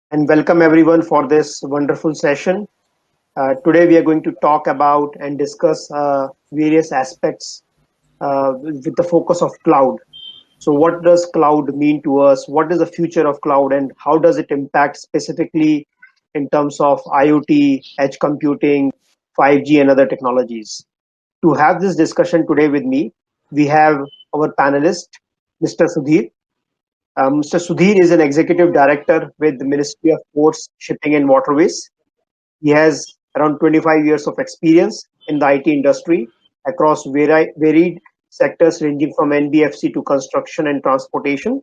and welcome everyone for this wonderful session. Today, we are going to talk about and discuss various aspects with the focus of cloud. So, what does cloud mean to us? What is the future of cloud, and how does it impact specifically in terms of IoT, edge computing, 5G, and other technologies? To have this discussion today with me, we have our panelist, Mr. Sudhir. Mr. Sudhir is an executive director with the Ministry of Ports, Shipping and Waterways. He has around 25 years of experience in the IT industry across varied sectors ranging from NBFC to construction and transportation.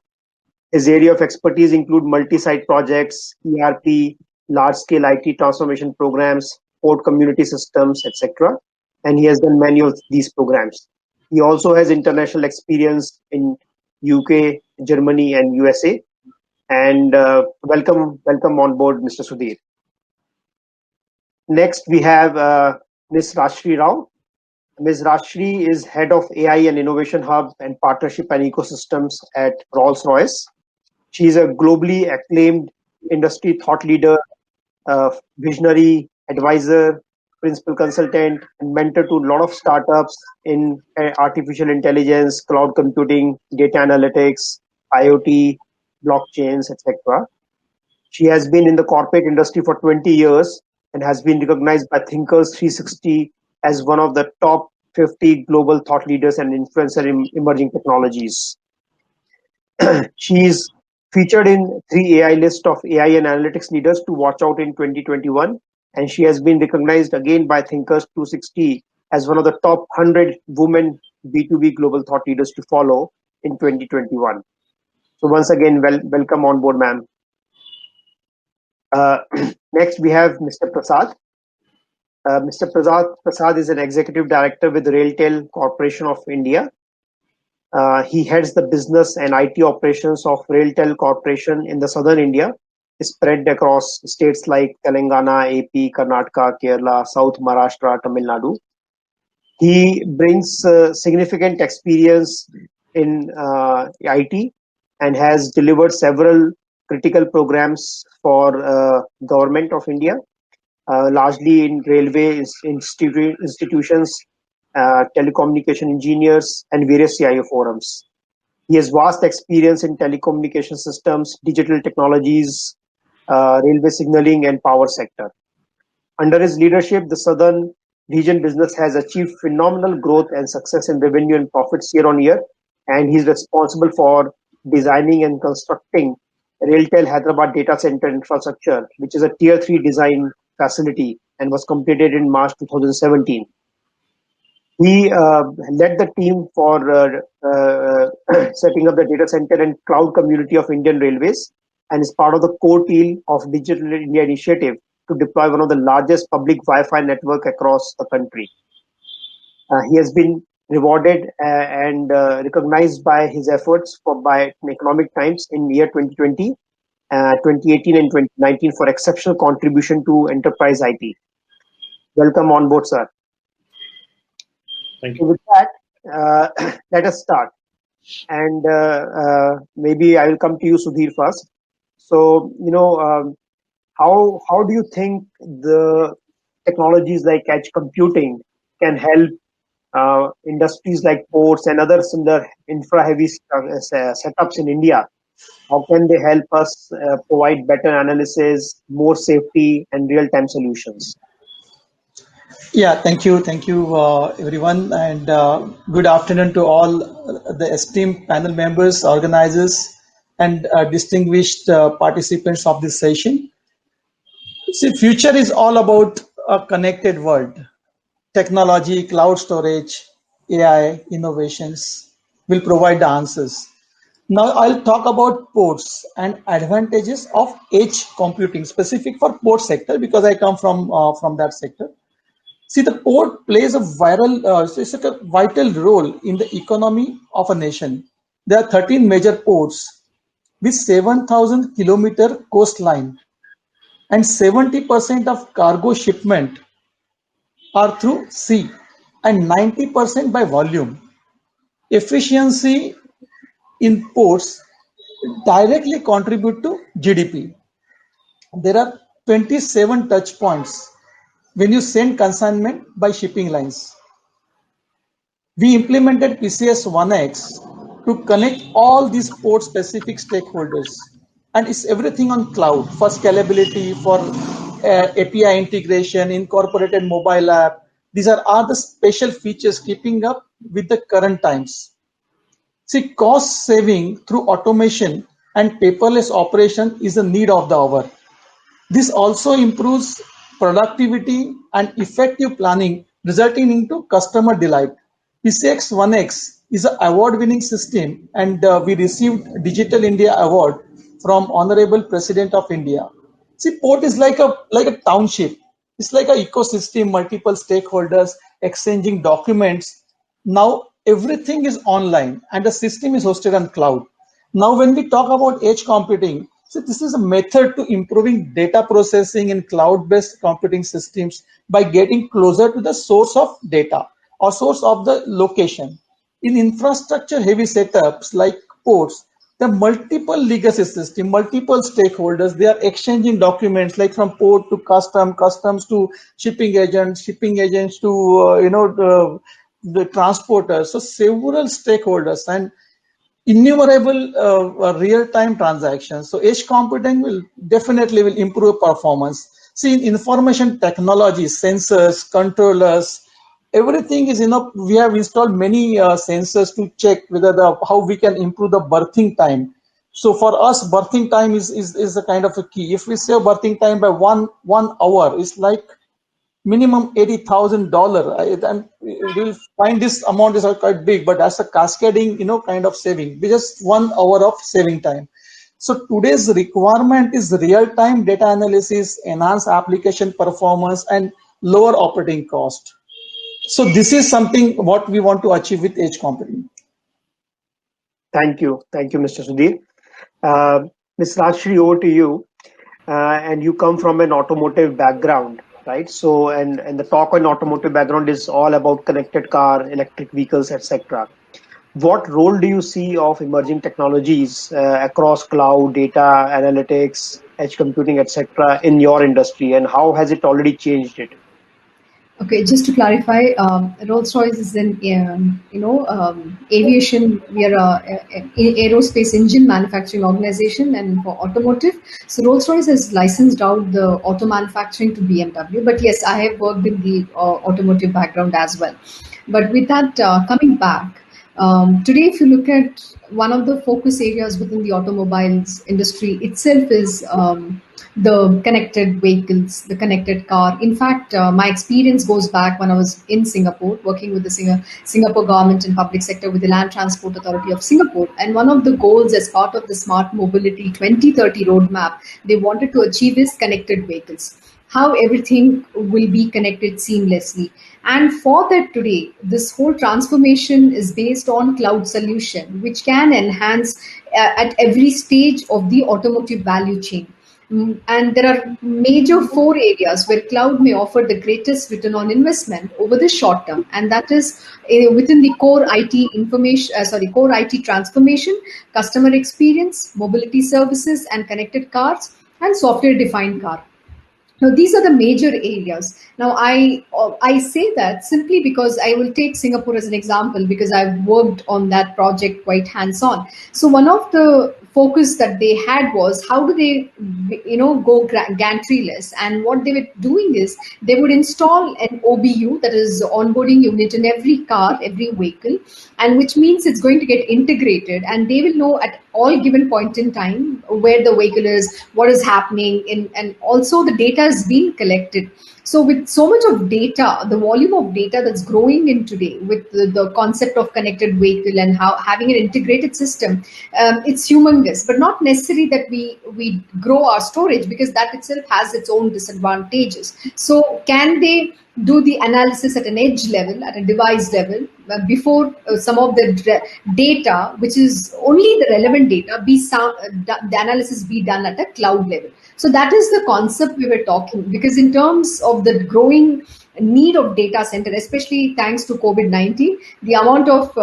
His area of expertise include multi-site projects, ERP, large-scale IT transformation programs, port community systems, etc. And he has done many of these programs. He also has international experience in UK, Germany, and USA. And welcome on board, Mr. Sudhir. Next, we have Ms. Rashri Rao. Ms. Rashri is head of AI and Innovation Hub and Partnership and Ecosystems at Rolls-Royce. She is a globally acclaimed industry thought leader, visionary, advisor, principal consultant, and mentor to a lot of startups in artificial intelligence, cloud computing, data analytics, IoT, blockchains, etc. She has been in the corporate industry for 20 years and has been recognized by Thinkers 360 as one of the top 50 global thought leaders and influencer in emerging technologies. She is featured in three AI list of AI and analytics leaders to watch out in 2021, and she has been recognized again by Thinkers 260 as one of the top 100 women B2B global thought leaders to follow in 2021. So once again, welcome on board, ma'am. Uh, Next, we have Mr. Prasad. Mr. Prasad is an executive director with Railtel Corporation of India. He heads the business and IT operations of Railtel Corporation in the southern India, spread across states like Telangana, AP, Karnataka, Kerala, South Maharashtra, Tamil Nadu. He brings significant experience in IT and has delivered several critical programs for government of India, largely in railway institutions, telecommunication engineers, and various CIO forums. He has vast experience in telecommunication systems, digital technologies, railway signaling, and power sector. Under his leadership, the Southern region business has achieved phenomenal growth and success in revenue and profits year on year, and he's responsible for designing and constructing Railtel Hyderabad data center infrastructure, which is a tier 3 design facility and was completed in March 2017. He led the team for setting up the data center and cloud community of Indian Railways and is part of the core team of Digital India initiative to deploy one of the largest public Wi-Fi network across the country. He has been rewarded and recognized by his efforts by Economic Times in year 2020, 2018 and 2019 for exceptional contribution to enterprise IT. Welcome on board, sir. Thank So you. with that, let us start. And maybe I will come to you, Sudhir, first. So, how do you think the technologies like edge computing can help industries like ports and other similar infra-heavy setups in India? How can they help us provide better analysis, more safety, and real-time solutions? Yeah, thank you, everyone, and good afternoon to all the esteemed panel members, organizers, and distinguished participants of this session. See, future is all about a connected world. Technology, cloud storage, AI, innovations will provide the answers. Now I'll talk about ports and advantages of edge computing, specific for port sector because I come from that sector. See, the port plays it's like a vital role in the economy of a nation. There are 13 major ports with 7,000-kilometer coastline, and 70% of cargo shipment are through sea, and 90% by volume. Efficiency in ports directly contribute to GDP. there are 27 touch points when you send consignment by shipping lines. We implemented PCS 1X to connect all these port specific stakeholders. And it's everything on cloud for scalability, for API integration, incorporated mobile app. These are all the special features keeping up with the current times. See, cost saving through automation and paperless operation is a need of the hour. This also improves productivity and effective planning, resulting into customer delight. PCX 1X is an award-winning system, and we received Digital India Award from Honorable President of India. See, port is like a township. It's like an ecosystem, multiple stakeholders exchanging documents. Now everything is online, and the system is hosted on cloud. Now, when we talk about edge computing, so this is a method to improving data processing in cloud-based computing systems by getting closer to the source of data or source of the location. In infrastructure-heavy setups like ports, the multiple legacy system, multiple stakeholders, they are exchanging documents like from port to customs to shipping agents to the transporters. So several stakeholders and innumerable real-time transactions. So edge computing will definitely will improve performance. See, in information technology, sensors, controllers, everything is, we have installed many sensors to check whether how we can improve the birthing time. So for us, birthing time is a kind of a key. If we save birthing time by one hour, it's like minimum $80,000, and we'll find this amount is quite big, but that's a cascading, kind of saving. Just 1 hour of saving time. So today's requirement is real-time data analysis, enhanced application performance, and lower operating cost. So this is something what we want to achieve with edge computing. Thank you, Mr. Sudhir. Ms. Rajshri, over to you. And you come from an automotive background, right? So, and the talk on automotive background is all about connected car, electric vehicles, etc. What role do you see of emerging technologies across cloud, data analytics, edge computing, etc. in your industry, and how has it already changed it? Okay, just to clarify, Rolls-Royce is in, aviation. We are a aerospace engine manufacturing organization, and for automotive, so Rolls-Royce has licensed out the auto manufacturing to BMW. But yes, I have worked in the automotive background as well. But with that, coming back, today, if you look at one of the focus areas within the automobiles industry itself is the connected vehicles, the connected car. In fact, my experience goes back when I was in Singapore, working with the Singapore government and public sector with the Land Transport Authority of Singapore. And one of the goals as part of the Smart Mobility 2030 roadmap, they wanted to achieve is connected vehicles, how everything will be connected seamlessly. And for that today, this whole transformation is based on cloud solution, which can enhance at every stage of the automotive value chain. And there are major four areas where cloud may offer the greatest return on investment over the short term, and that is within the core core IT transformation, customer experience, mobility services, and connected cars, and software-defined car. Now, these are the major areas. Now, I say that simply because I will take Singapore as an example because I've worked on that project quite hands-on. So one of the focus that they had was how do they, go gantry-less, and what they were doing is they would install an OBU, that is onboarding unit, in every car, every vehicle, and which means it's going to get integrated, and they will know at all given point in time where the vehicle is, what is happening, and also the data is being collected. So with so much of data, the volume of data that's growing in today with the concept of connected vehicle and how having an integrated system, it's humongous, but not necessary that we grow our storage, because that itself has its own disadvantages. So can they do the analysis at an edge level, at a device level, before some of the data, which is only the relevant data, the analysis be done at a cloud level. So that is the concept we were talking, because in terms of the growing need of data center, especially thanks to COVID-19. The amount of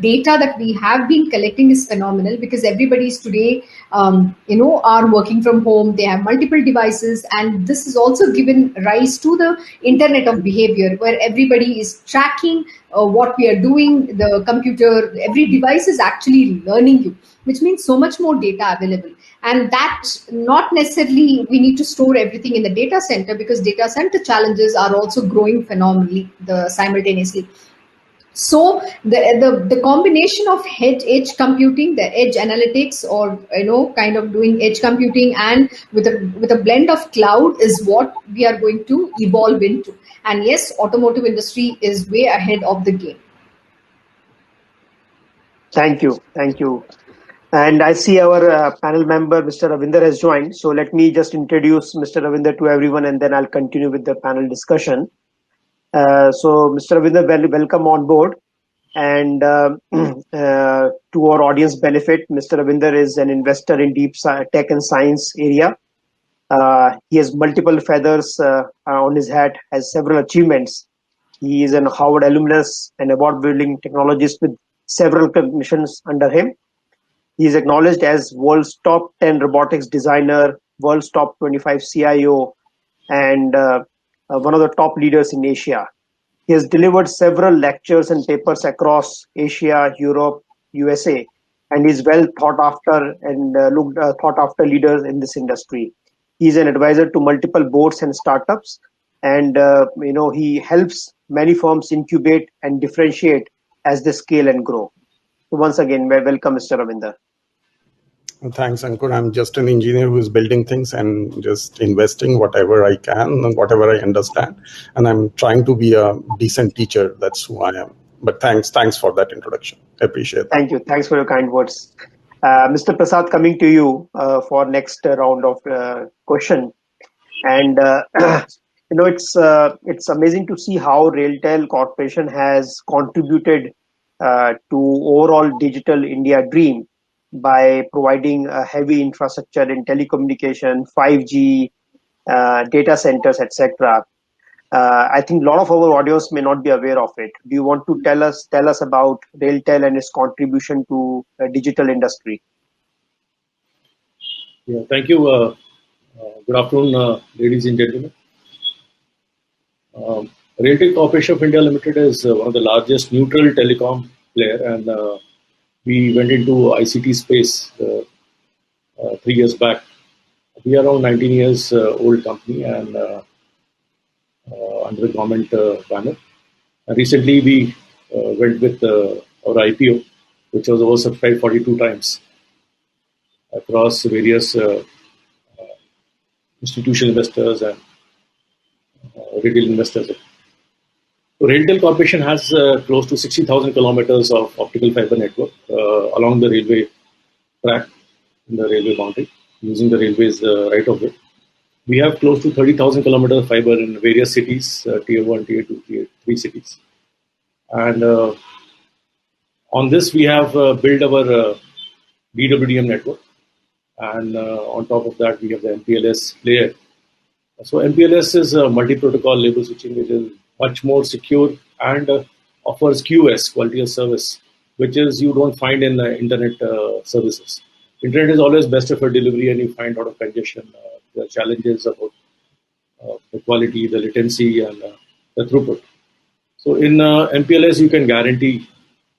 data that we have been collecting is phenomenal, because everybody is today, are working from home. They have multiple devices, and this has also given rise to the internet of behavior, where everybody is tracking what we are doing. The computer, every device is actually learning you, which means so much more data available. And that, not necessarily we need to store everything in the data center, because data center challenges are also growing phenomenally simultaneously. So the combination of edge computing, the edge analytics, or kind of doing edge computing, and with a blend of cloud, is what we are going to evolve into. And yes, automotive industry is way ahead of the game. Thank you. Thank you. And I see our panel member, Mr. Ravinder, has joined. So let me just introduce Mr. Ravinder to everyone, and then I'll continue with the panel discussion. So, Mr. Ravinder, welcome on board. And to our audience benefit, Mr. Ravinder is an investor in deep tech and science area. He has multiple feathers on his hat, has several achievements. He is an Harvard alumnus and award-winning technologist with several recognitions under him. He is acknowledged as world's top 10 robotics designer, world's top 25 CIO, and one of the top leaders in Asia. He has delivered several lectures and papers across Asia, Europe, USA, and is well thought after and thought after leaders in this industry. He is an advisor to multiple boards and startups, and he helps many firms incubate and differentiate as they scale and grow. So once again, welcome, Mr. Ravinder. Thanks, Ankur. I'm just an engineer who is building things and just investing whatever I can and whatever I understand. And I'm trying to be a decent teacher. That's who I am. But thanks for that introduction. I appreciate that. Thank you. Thanks for your kind words. Mr. Prasad, coming to you for next round of question. And it's amazing to see how RailTel Corporation has contributed to overall digital India dream by providing a heavy infrastructure in telecommunication, 5G, data centers, etc. I think a lot of our audience may not be aware of it. Do you want to tell us about RailTel and its contribution to the digital industry? Yeah, thank you. Good afternoon, ladies and gentlemen. RailTel Corporation of India Limited is one of the largest neutral telecom player, and we went into ICT space 3 years back. We are around 19 years old company, and under the government banner. And recently, we went with our IPO, which was oversubscribed 42 times across various institutional investors and retail investors. So RailTel Corporation has close to 60,000 kilometers of optical fiber network along the railway track in the railway boundary, using the railways right of way. We have close to 30,000 kilometers of fiber in various cities, tier 1, tier 2, tier 3 cities. And on this, we have built our DWDM network. And on top of that, we have the MPLS layer. So MPLS is a multi-protocol label switching, which is much more secure and offers QoS, quality of service, which is you don't find in internet services. Internet is always best for delivery, and you find a lot of congestion. There are challenges about the quality, the latency, and the throughput. So in MPLS, you can guarantee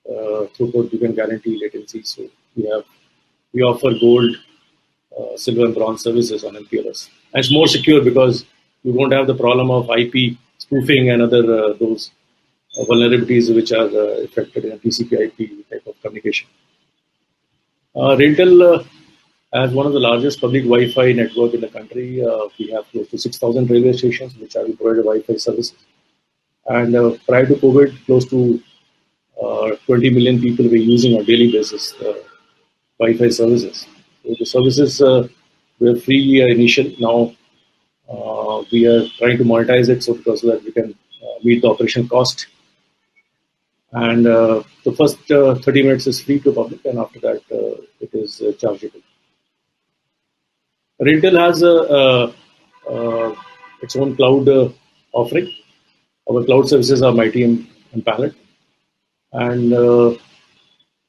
throughput, you can guarantee latency. So we offer gold, silver, and bronze services on MPLS. And it's more secure because you don't have the problem of IP spoofing and other those vulnerabilities which are affected in a TCP/IP type of communication. RailTel, as one of the largest public Wi-Fi network in the country, we have close to 6,000 railway stations which are provided Wi-Fi services. And prior to COVID, close to 20 million people were using on a daily basis Wi-Fi services. So the services were free initial. Now we are trying to monetize it so that we can meet the operation cost. And the first 30 minutes is free to public, and after that it is chargeable. RailTel has its own cloud offering, Our cloud services are mighty and pallet, and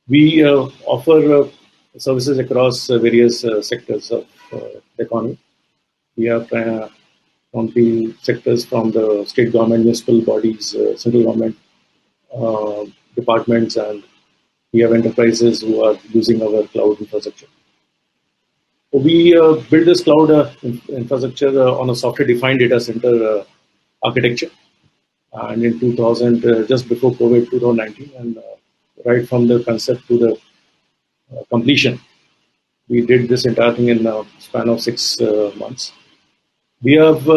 we offer services across various sectors of the economy. We have from the sectors from the state government, municipal bodies, central government departments, and we have enterprises who are using our cloud infrastructure. We built this cloud infrastructure on a software-defined data center architecture, and in 2000, just before COVID, 2019, and right from the concept to the completion, we did this entire thing in a span of 6 months. We have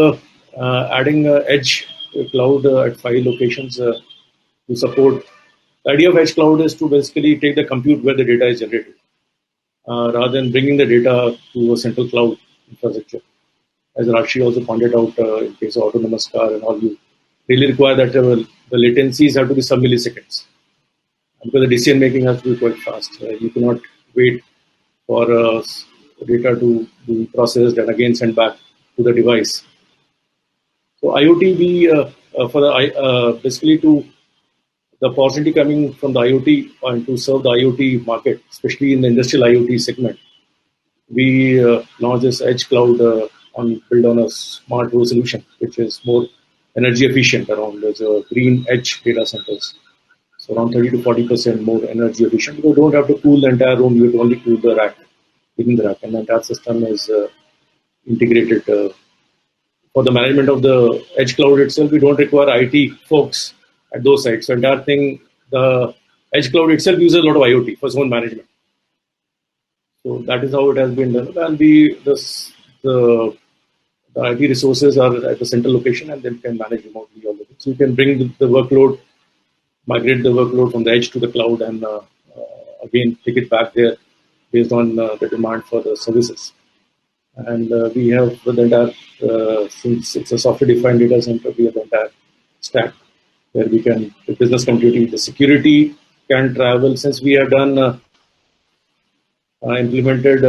adding edge cloud at 5 locations to support. The idea of edge cloud is to basically take the compute where the data is generated, rather than bringing the data to a central cloud infrastructure. As Rashi also pointed out, in case of autonomous car and all, you really require that the latencies have to be sub-milliseconds. Because the decision making has to be quite fast. You cannot wait for data to be processed and again sent back to the device. So IoT, we for the basically to the opportunity coming from the IoT and to serve the IoT market, especially in the industrial IoT segment, we launched this edge cloud built on a smart row solution, which is more energy efficient around there's green edge data centers. So around 30 to 40% more energy efficient. You don't have to cool the entire room, you have to only cool the rack, within the rack, and the entire system is integrated. For the management of the edge cloud itself, we don't require IT folks at those sites. So entire thing, the edge cloud itself uses a lot of IoT for its own management. So that is how it has been done. And the IT resources are at the central location and then can manage remotely all of it. So you can bring the workload, migrate the workload from the edge to the cloud, and again take it back there based on the demand for the services. And we have the entire, since it's a software-defined data center, we have the entire stack where we can, the business continuity, the security can travel. Since we have done, implemented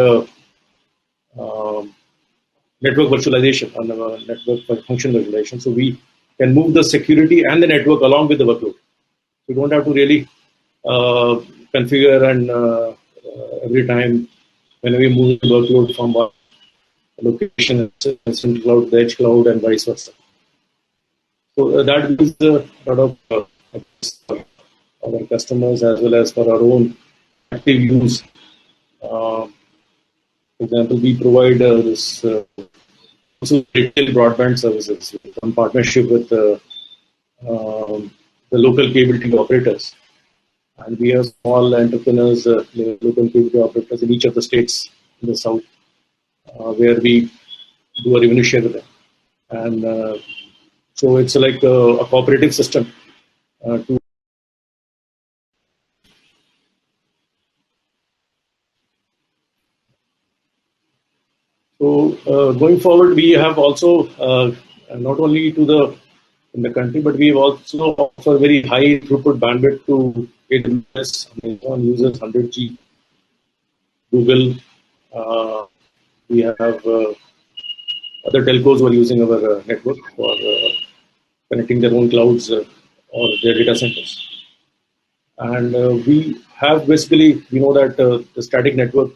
network virtualization on the network function virtualization, so we can move the security and the network along with the workload. You don't have to really configure and every time when we move the workload from one location, central cloud, the edge cloud, and vice versa. So that gives a lot of our customers as well as for our own active use. For example, we provide this also retail broadband services in partnership with the local cable TV operators. And we have small entrepreneurs, local cable TV operators in each of the states in the south, where we do a revenue share with them. And so it's like a cooperative system to So going forward, we have also not only in the country, but we also offer very high throughput bandwidth to AWS. Amazon uses 100G. Google, we have other telcos who are using our network for connecting their own clouds or their data centers. And we have basically, we know that the static network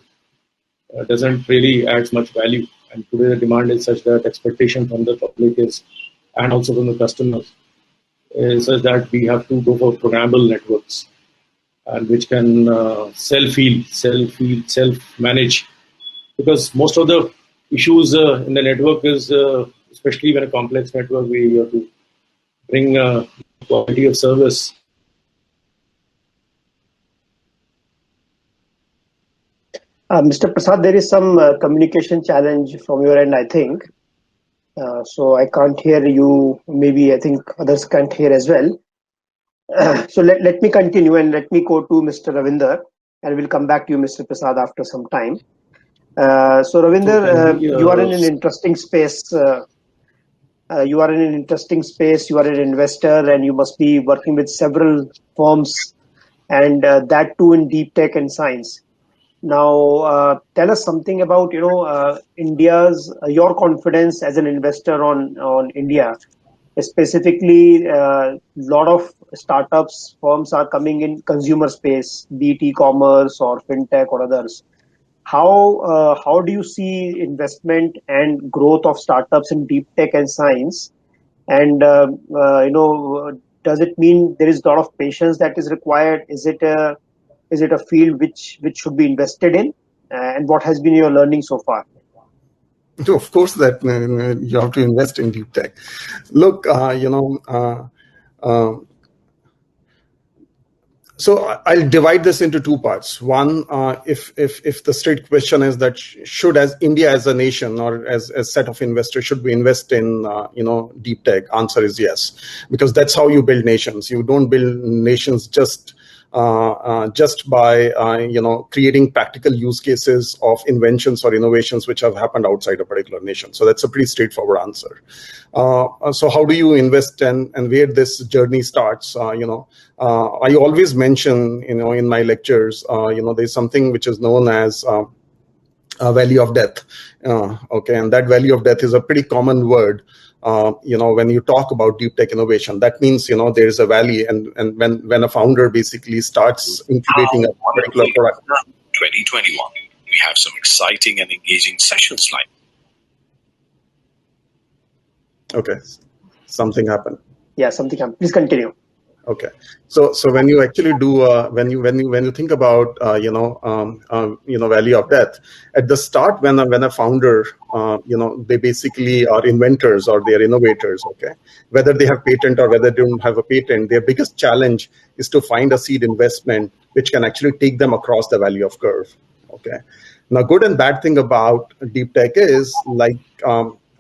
doesn't really add much value. And today the demand is such that expectation from the public is, and also from the customers, is such that we have to go for programmable networks, and which can self-heal, self-manage. Because most of the issues in the network is, especially when a complex network, we have to bring quality of service. Mr. Prasad, there is some communication challenge from your end, I think. So I can't hear you. Maybe I think others can't hear as well. So let me continue and let me go to Mr. Ravinder, and we'll come back to you, Mr. Prasad, after some time. So Ravinder, you are in an interesting space. You are in an interesting space. You are an investor, and you must be working with several firms, and that too in deep tech and science. Now, tell us something about India's your confidence as an investor on India, Specifically, a lot of startups firms are coming in consumer space, be it e-commerce or fintech or others. How do you see investment and growth of startups in deep tech and science? And does it mean there is a lot of patience that is required? Is it a field which should be invested in? And what has been your learning so far? So of course, that you have to invest in deep tech. Look, so I'll divide this into two parts. One, if the straight question is that should, as India as a nation or as a set of investors, should we invest in deep tech? Answer is yes, because that's how you build nations. You don't build nations just by creating practical use cases of inventions or innovations which have happened outside a particular nation. So that's a pretty straightforward answer. So how do you invest and where this journey starts? I always mention in my lectures there's something which is known as a valley of death. And that valley of death is a pretty common word. When you talk about deep tech innovation, that means there is a valley, and when a founder basically starts incubating a particular product. 2021, we have some exciting and engaging sessions lined. Okay, something happened. Yeah, something happened. Please continue. Okay, so when you actually do when you think about valley of death, at the start when a founder they basically are inventors or they are innovators. Okay, whether they have patent or whether they don't have a patent, their biggest challenge is to find a seed investment which can actually take them across the valley of curve. Okay, now good and bad thing about deep tech is like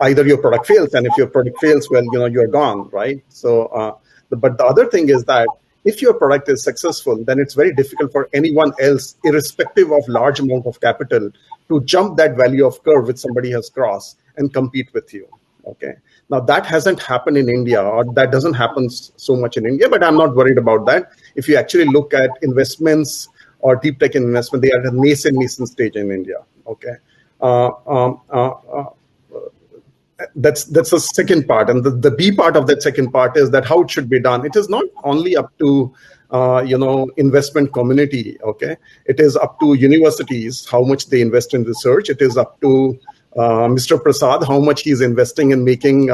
either your product fails, and if your product fails, well you're gone, right? So but the other thing is that if your product is successful, then it's very difficult for anyone else, irrespective of large amount of capital, to jump that value of curve which somebody has crossed and compete with you. Okay. Now that hasn't happened in India, or that doesn't happen so much in India, but I'm not worried about that. If you actually look at investments or deep tech investment, they are at a nascent stage in India. Okay. That's the second part, and the B part of that second part is that how it should be done. It is not only up to investment community. Okay, it is up to universities how much they invest in research. It is up to Mr. Prasad how much he's investing in making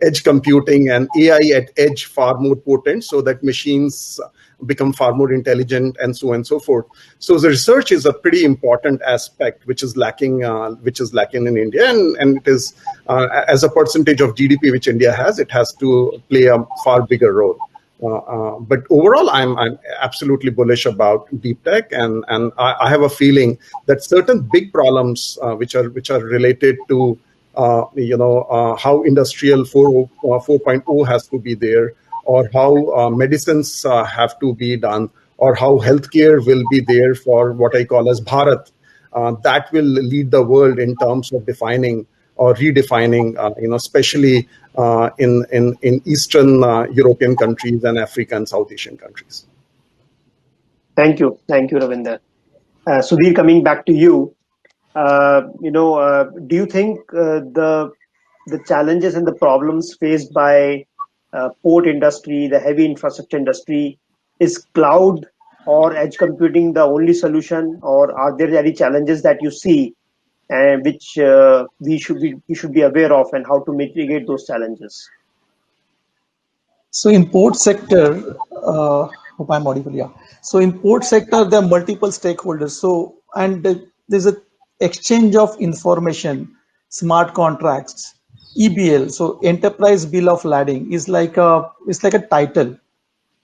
edge computing and AI at edge far more potent, so that machines become far more intelligent, and so on and so forth. So the research is a pretty important aspect which is lacking in India, and it is as a percentage of GDP which India has, it has to play a far bigger role. But overall, I'm absolutely bullish about deep tech, and I have a feeling that certain big problems which are related to how industrial 4.0 has to be there, or how medicines have to be done, or how healthcare will be there for what I call as Bharat, that will lead the world in terms of defining or redefining, especially in Eastern European countries and Africa and South Asian countries. Thank you, Ravinder. Sudhir, coming back to you, do you think the challenges and the problems faced by port industry, the heavy infrastructure industry, is cloud or edge computing the only solution, or are there any challenges that you see which we should be aware of, and how to mitigate those challenges? So in port sector, hope I'm audible. Yeah. So in port sector, there are multiple stakeholders. So and there's a exchange of information, smart contracts, EBL. So enterprise bill of lading is like a title.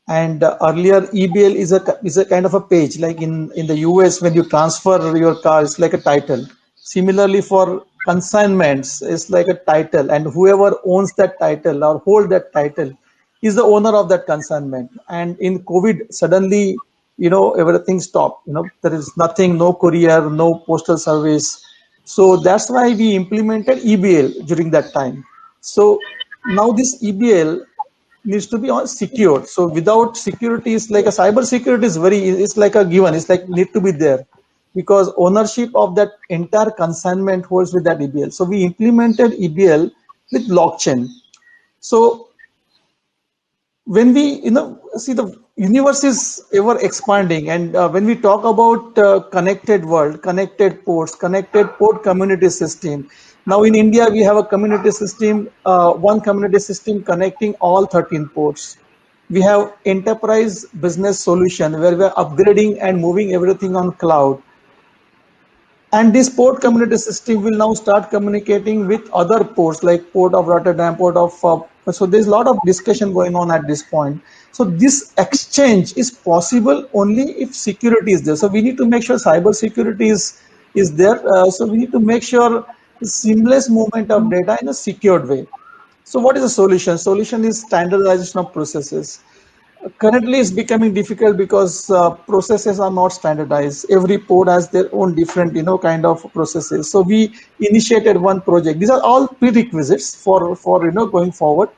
And earlier EBL is a kind of a page, like in the US when you transfer your car, it's like a title. Similarly for consignments, it's like a title, and whoever owns that title or hold that title is the owner of that consignment. And in COVID, suddenly, everything stopped. There is nothing, no courier, no postal service. So that's why we implemented EBL during that time. So now this EBL needs to be secured. So without security, it's like a cyber security it's like a given. It's like need to be there, because ownership of that entire consignment holds with that EBL. So we implemented EBL with blockchain. So when we see the universe is ever expanding, and when we talk about connected world, connected ports, connected port community system, now in India we have a community system, one community system connecting all 13 ports. We have enterprise business solution where we're upgrading and moving everything on cloud. And this port community system will now start communicating with other ports like Port of Rotterdam, Port of. So there's a lot of discussion going on at this point. So this exchange is possible only if security is there. So we need to make sure cyber security is there. So we need to make sure seamless movement of data in a secured way. So what is the solution? Solution is standardization of processes. Currently, it's becoming difficult because processes are not standardized. Every port has their own different, kind of processes. So we initiated one project. These are all prerequisites for going forward.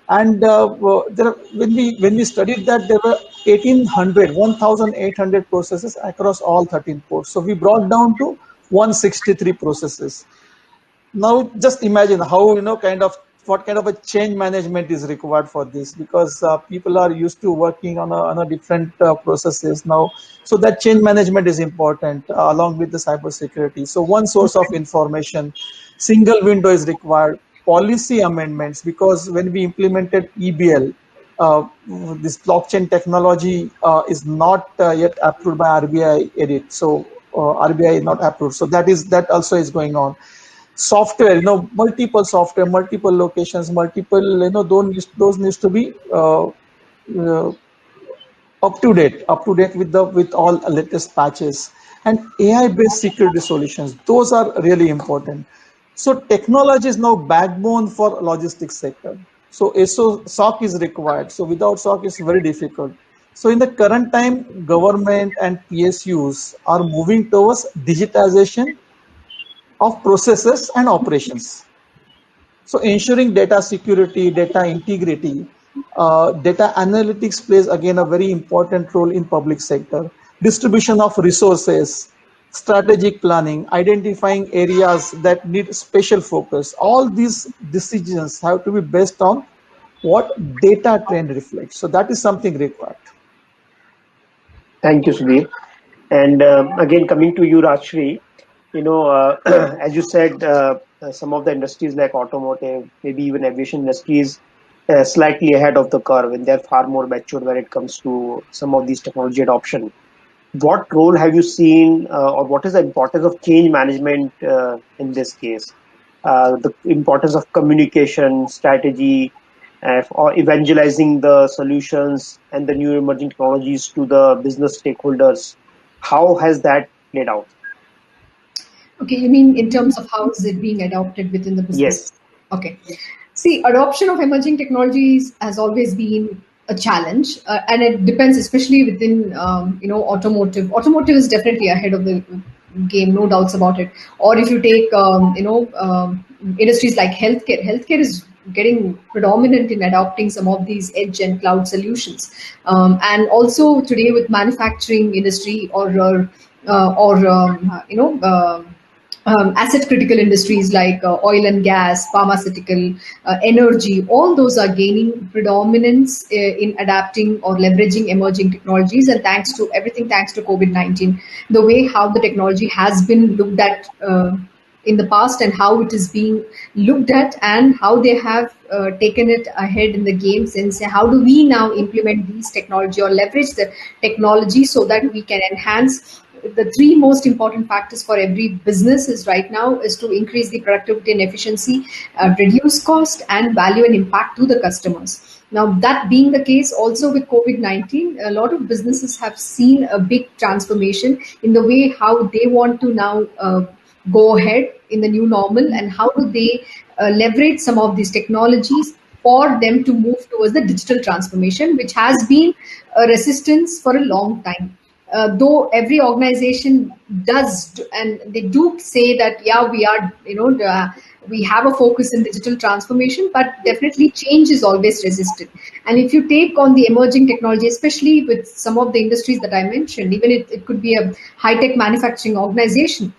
And when we studied that, there were 1,800 processes across all 13 ports. So we brought down to 163 processes. Now just imagine how what kind of a change management is required for this, because people are used to working on a different processes now. So that change management is important along with the cyber security. So one source of information, single window is required, policy amendments, because when we implemented EBL, this blockchain technology is not yet approved by RBI edit. So RBI is not approved. So that also is going on. Software, multiple software, multiple locations, multiple, those needs to be up to date with all latest patches. And AI based security solutions, those are really important. So technology is now backbone for logistics sector. So SOC is required. So without SOC it's very difficult. So in the current time, government and PSUs are moving towards digitization of processes and operations. So ensuring data security, data integrity, data analytics plays again a very important role in public sector. Distribution of resources, strategic planning, identifying areas that need special focus. All these decisions have to be based on what data trend reflects. So that is something required. Thank you, Sudhir. And again, coming to you, Rajshri, as you said, some of the industries like automotive, maybe even aviation industries, slightly ahead of the curve, and they're far more mature when it comes to some of these technology adoption. What role have you seen, or what is the importance of change management in this case? The importance of communication, strategy, or evangelizing the solutions and the new emerging technologies to the business stakeholders. How has that played out? Okay, you mean in terms of how is it being adopted within the business? Yes. Okay. See, adoption of emerging technologies has always been a challenge, and it depends, especially within automotive. Automotive is definitely ahead of the game, no doubts about it. Or if you take industries like healthcare, healthcare is getting predominant in adopting some of these edge and cloud solutions, and also today with manufacturing industry asset critical industries like oil and gas, pharmaceutical, energy, all those are gaining predominance in adapting or leveraging emerging technologies. And thanks to COVID-19, the way how the technology has been looked at in the past and how it is being looked at and how they have taken it ahead in the game, since how do we now implement these technology or leverage the technology so that we can enhance the three most important factors for every business is right now is to increase the productivity and efficiency, reduce cost and value and impact to the customers. Now, that being the case, also with COVID-19, a lot of businesses have seen a big transformation in the way how they want to now go ahead in the new normal and how do they leverage some of these technologies for them to move towards the digital transformation, which has been a resistance for a long time. Though every organization does, and they do say that, yeah, we are, we have a focus in digital transformation, but definitely change is always resisted. And if you take on the emerging technology, especially with some of the industries that I mentioned, even it could be a high-tech manufacturing organization,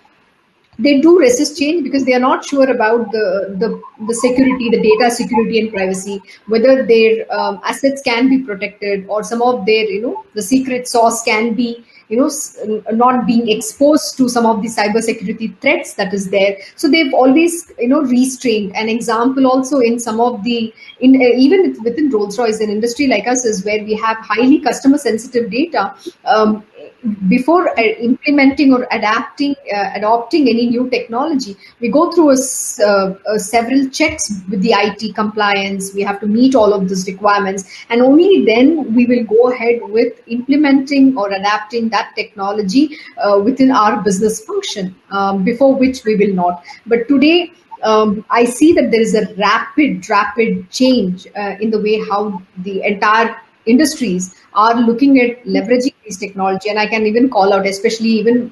they do resist change because they are not sure about the security, the data security and privacy, whether their assets can be protected, or some of their, the secret sauce can be, not being exposed to some of the cyber security threats that is there. So they've always, restrained. An example also in some of the, even within Rolls-Royce, an industry like us is where we have highly customer sensitive data. Before implementing or adopting any new technology, we go through several checks with the IT compliance. We have to meet all of these requirements, and only then we will go ahead with implementing or adapting that technology within our business function, before which we will not. But today, I see that there is a rapid change in the way how the entire industries are looking at leveraging these technology. And I can even call out, especially even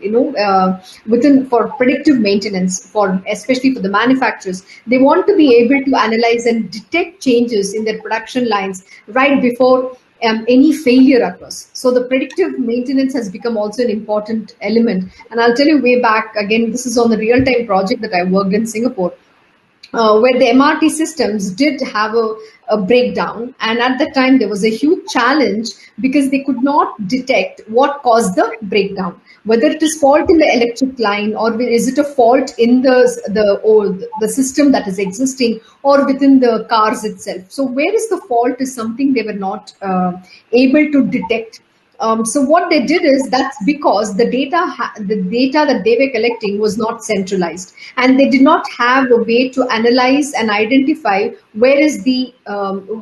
within for predictive maintenance, for especially for the manufacturers, they want to be able to analyze and detect changes in their production lines right before any failure occurs. So the predictive maintenance has become also an important element. And I'll tell you way back again, this is on the real-time project that I worked in Singapore, where the MRT systems did have a breakdown. And at that time, there was a huge challenge because they could not detect what caused the breakdown, whether it is fault in the electric line, or is it a fault in the system that is existing, or within the cars itself. So where is the fault is something they were not able to detect. So what they did is, that's because the data that they were collecting was not centralized, and they did not have a way to analyze and identify where is the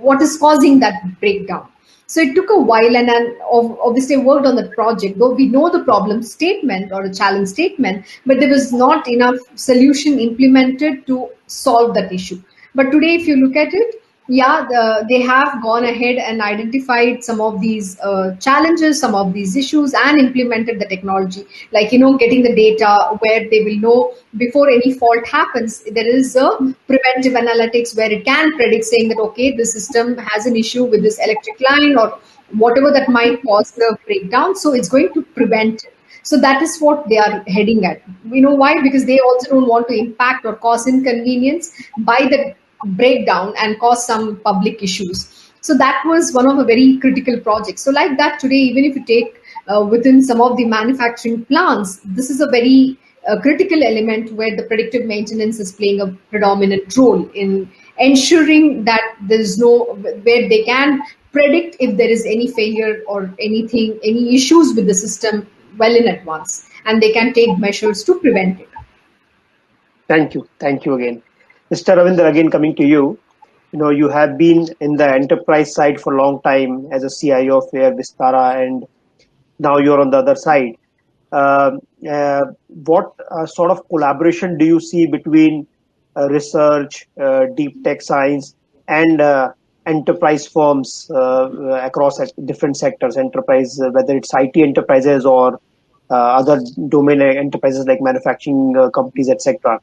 what is causing that breakdown. So it took a while, and obviously worked on the project, though we know the problem statement or a challenge statement, but there was not enough solution implemented to solve that issue. But today, if you look at it, they have gone ahead and identified some of these challenges, some of these issues, and implemented the technology, like, getting the data where they will know before any fault happens. There is a preventive analytics where it can predict, saying that, okay, the system has an issue with this electric line or whatever that might cause the breakdown. So it's going to prevent it. So that is what they are heading at. You know why? Because they also don't want to impact or cause inconvenience by the breakdown and cause some public issues. So that was one of a very critical projects. So like that today, even if you take within some of the manufacturing plants, this is a very critical element where the predictive maintenance is playing a predominant role in ensuring that there is where they can predict if there is any failure or any issues with the system well in advance, and they can take measures to prevent it. Thank you again. Mr. Ravinder, again coming to you. You have been in the enterprise side for a long time as a CIO of Air Vistara, and now you're on the other side. What sort of collaboration do you see between research, deep tech science, and enterprise firms across different sectors, enterprise, whether it's IT enterprises or other domain enterprises like manufacturing companies, etc.?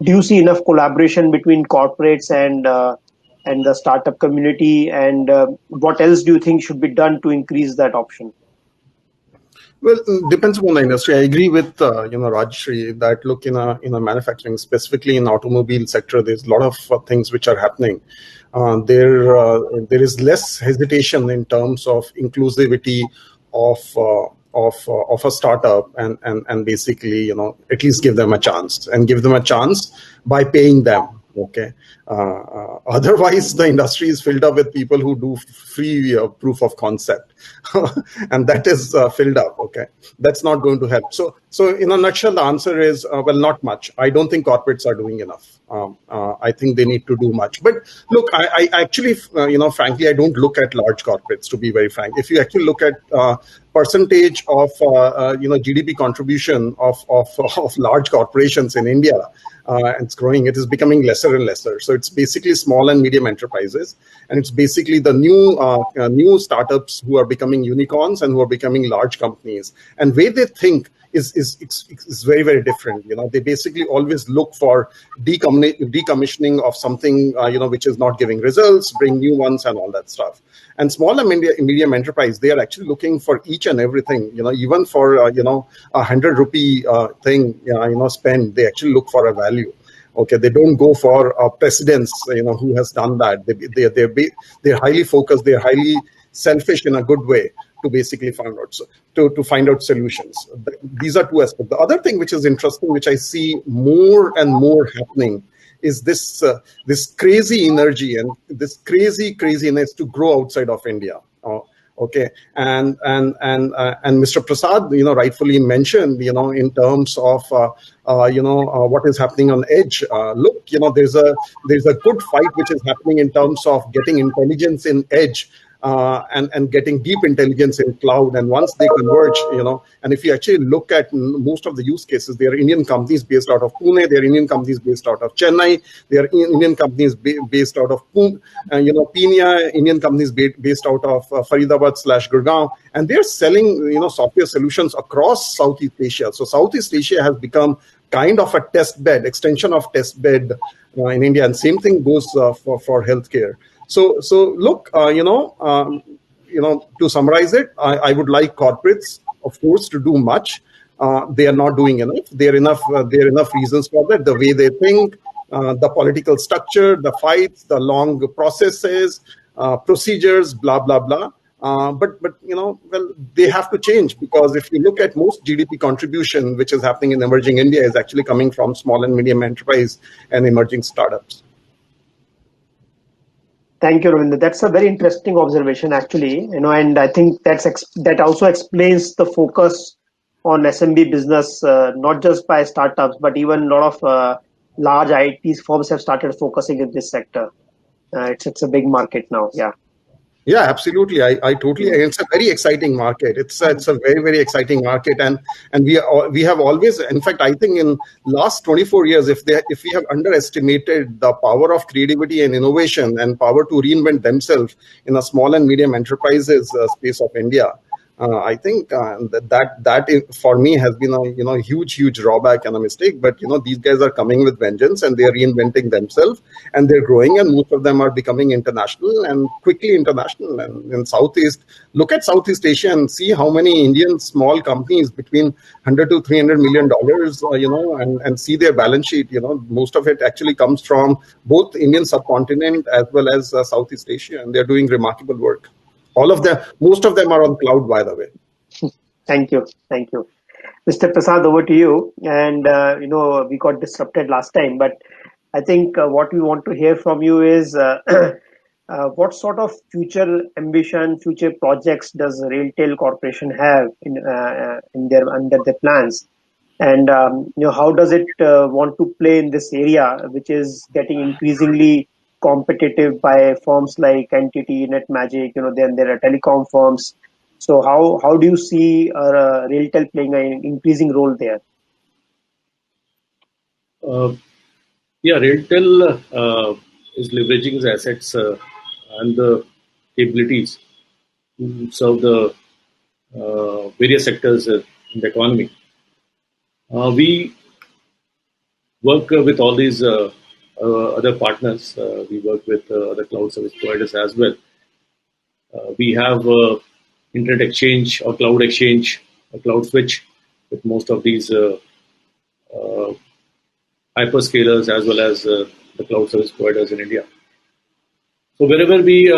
Do you see enough collaboration between corporates and the startup community, and what else do you think should be done to increase that option? Well, it depends upon the industry. I agree with Rajshri that look, in a manufacturing, specifically in automobile sector, there's a lot of things which are happening. There is less hesitation in terms of inclusivity of a startup, and basically, at least give them a chance, and give them a chance by paying them. Okay. Otherwise, the industry is filled up with people who do free proof of concept, and that is filled up. Okay, that's not going to help. So in a nutshell, the answer is well, not much. I don't think corporates are doing enough. I think they need to do much. But look, I actually, frankly, I don't look at large corporates, to be very frank. If you actually look at percentage of GDP contribution of large corporations in India, it's growing. It is becoming lesser and lesser. So it's basically small and medium enterprises, and it's basically the new startups who are becoming unicorns and who are becoming large companies. And way they think is very, very different. They basically always look for decommissioning of something, which is not giving results, bring new ones and all that stuff. And small and medium enterprise, they are actually looking for each and everything, even for, 100 rupee thing, spend, they actually look for a value. Okay, they don't go for precedents, who has done that. They're highly focused, they're highly selfish in a good way to basically find out to find out solutions. These are two aspects. The other thing which is interesting, which I see more and more happening, is this crazy energy and this craziness to grow outside of India. Okay, and Mr. Prasad, rightfully mentioned, in terms of what is happening on edge. Look, there's a good fight which is happening in terms of getting intelligence in edge. And getting deep intelligence in cloud, and once they converge, and if you actually look at most of the use cases, there are Indian companies based out of Pune, there are Indian companies based out of Chennai, there are Indian companies based out of Peenya, Indian companies based out of Faridabad/Gurgaon, and they're selling software solutions across Southeast Asia. So Southeast Asia has become kind of a test bed, extension of test bed in India, and same thing goes for healthcare. So look, to summarize it, I would like corporates, of course, to do much. They are not doing enough. There are enough reasons for that. The way they think, the political structure, the fights, the long processes, procedures, blah blah blah. But they have to change, because if you look at most GDP contribution which is happening in emerging India is actually coming from small and medium enterprise and emerging startups. Thank you, Ravinder. That's a very interesting observation, actually. And I think that also explains the focus on SMB business, not just by startups, but even a lot of large IT firms have started focusing in this sector. It's a big market now. Yeah. Yeah, absolutely. I totally. It's a very exciting market. It's a very, very exciting market, and we have always. In fact, I think in last 24 years, if we have underestimated the power of creativity and innovation and power to reinvent themselves in a small and medium enterprises space of India, I think that for me has been a huge drawback and a mistake. But these guys are coming with vengeance, and they are reinventing themselves, and they're growing, and most of them are becoming international and quickly international. And in Southeast, look at Southeast Asia and see how many Indian small companies between 100 to 300 million dollars, and see their balance sheet. Most of it actually comes from both Indian subcontinent as well as Southeast Asia, and they're doing remarkable work. All of them, most of them are on cloud, by the way. Thank you. Mr. Prasad, over to you. And, we got disrupted last time, but I think what we want to hear from you is what sort of future ambition, future projects does RailTel Corporation have under their plans? And, how does it want to play in this area, which is getting increasingly competitive by firms like NTT, NetMagic, then there are telecom firms. So how do you see RailTel playing an increasing role there? RailTel is leveraging its assets and the capabilities to serve the various sectors in the economy. We work with all these other partners. We work with other cloud service providers as well. We have internet exchange or cloud exchange, a cloud switch with most of these hyperscalers as well as the cloud service providers in India. So wherever we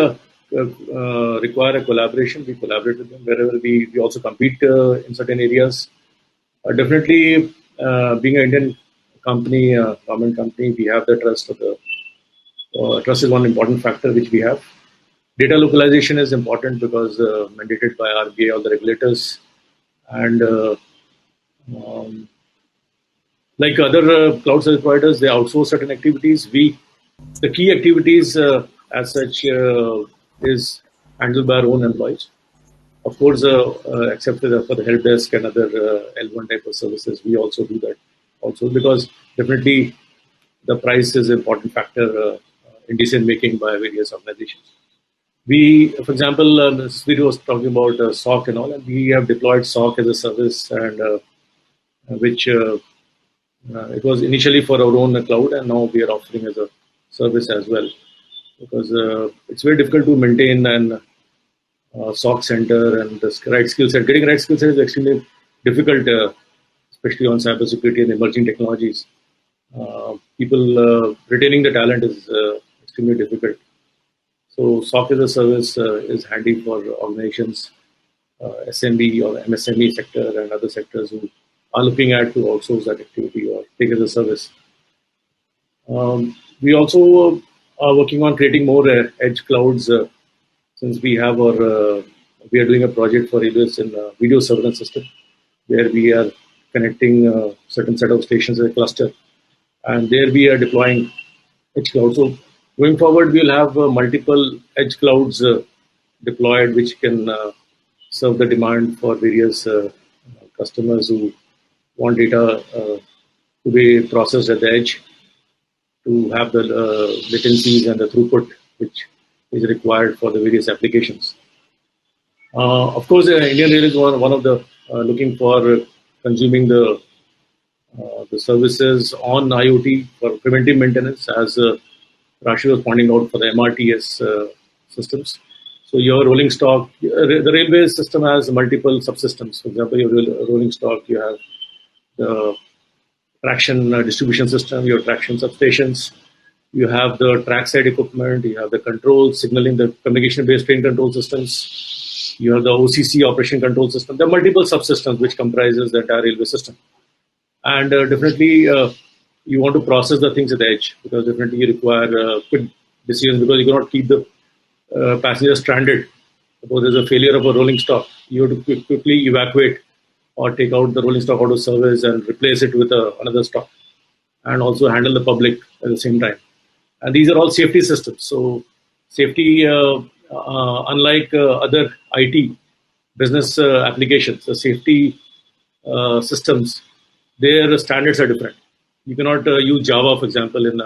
require a collaboration, we collaborate with them. Wherever we also compete in certain areas. Definitely, being an Indian company, government company, we have the trust of the trust is one important factor which we have. Data localization is important because mandated by RBI, all the regulators, and like other cloud service providers, they outsource certain activities. The key activities as such is handled by our own employees. Of course, except for the help desk and other L1 type of services, we also do that also, because definitely the price is an important factor in decision making by various organizations. For example, this video was talking about SOC and all, and we have deployed SOC as a service, and which it was initially for our own cloud, and now we are offering as a service as well, because it's very difficult to maintain an SOC center and the right skill set. Getting right skill set is extremely difficult, especially on cybersecurity and emerging technologies. People retaining the talent is extremely difficult. So SOC as a service is handy for organizations, SMB or MSME sector and other sectors who are looking at to outsource that activity or take as a service. We also are working on creating more edge clouds, since we are doing a project for Railways in a video surveillance system, where we are connecting a certain set of stations as a cluster, and there we are deploying edge cloud. So going forward, we'll have multiple edge clouds deployed, which can serve the demand for various customers who want data to be processed at the edge, to have the latencies and the throughput which is required for the various applications. Of course, Indian Rail is one of the looking for consuming the services on IoT for preventive maintenance, as Rashi was pointing out, for the MRTS systems. So your rolling stock, the railway system has multiple subsystems. For example, your rolling stock, you have the traction distribution system, your traction substations, you have the trackside equipment, you have the control signaling, the communication-based train control systems, you have the OCC operation control system. There are multiple subsystems which comprises the entire railway system. And definitely you want to process the things at the edge, because definitely you require quick decisions, because you cannot keep the passengers stranded. Suppose there's a failure of a rolling stock, you have to quickly evacuate or take out the rolling stock out of service and replace it with another stock, and also handle the public at the same time. And these are all safety systems. So safety, unlike other IT business applications, the safety systems, their standards are different. You cannot use Java, for example, in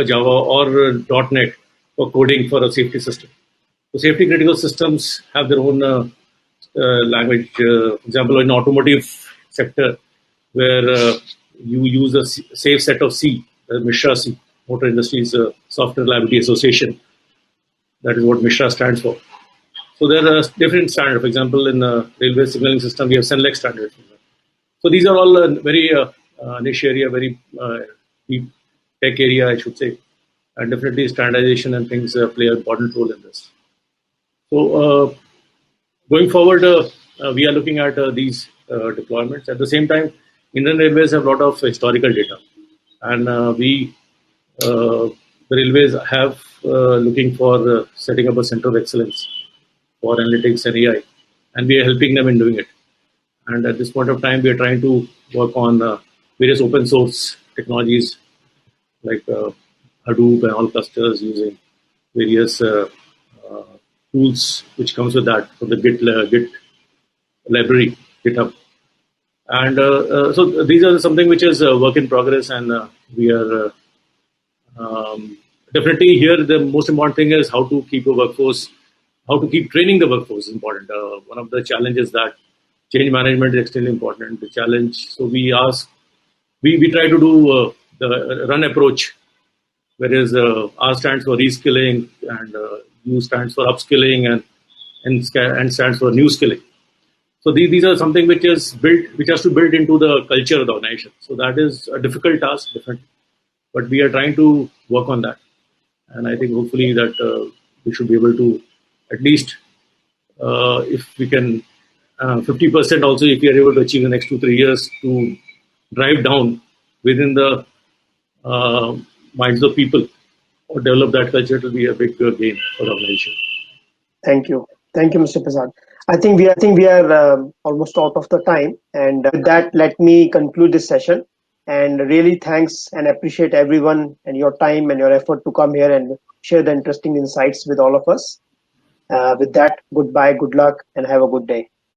Java or .NET for coding for a safety system. So safety critical systems have their own language. For example, in automotive sector, where you use a safe set of C, MISRA C, Motor Industries Software Reliability Association. That is what MISRA stands for. So there are different standards. For example, in the railway signaling system, we have SENLEC standards. So these are all very niche area, very deep tech area, I should say. And definitely standardization and things play an important role in this. So going forward, we are looking at these deployments. At the same time, Indian Railways have a lot of historical data. And the railways have looking for setting up a center of excellence for analytics and AI. And we are helping them in doing it. And at this point of time, we are trying to work on various open source technologies like Hadoop and all clusters, using various tools which comes with that from the Git library, GitHub. And so these are something which is a work in progress, and we are definitely here. The most important thing is how to keep a workforce, how to keep training the workforce is important. One of the challenges that change management is extremely important. The challenge, so we try to do the run approach, whereas R stands for reskilling and U stands for upskilling and stands for new skilling. So these are something which has to build into the culture of the organization. So that is a difficult task, definitely, but we are trying to work on that, and I think hopefully that we should be able to at least, if we can, 50% also, if we are able to achieve in the next 2-3 years, to drive down within the minds of people or develop that culture, to be a big gain for the organization. Thank you, Mr. Prasad. I think we are almost out of the time, and with that, let me conclude this session. And really, thanks and appreciate everyone and your time and your effort to come here and share the interesting insights with all of us. With that, goodbye, good luck, and have a good day.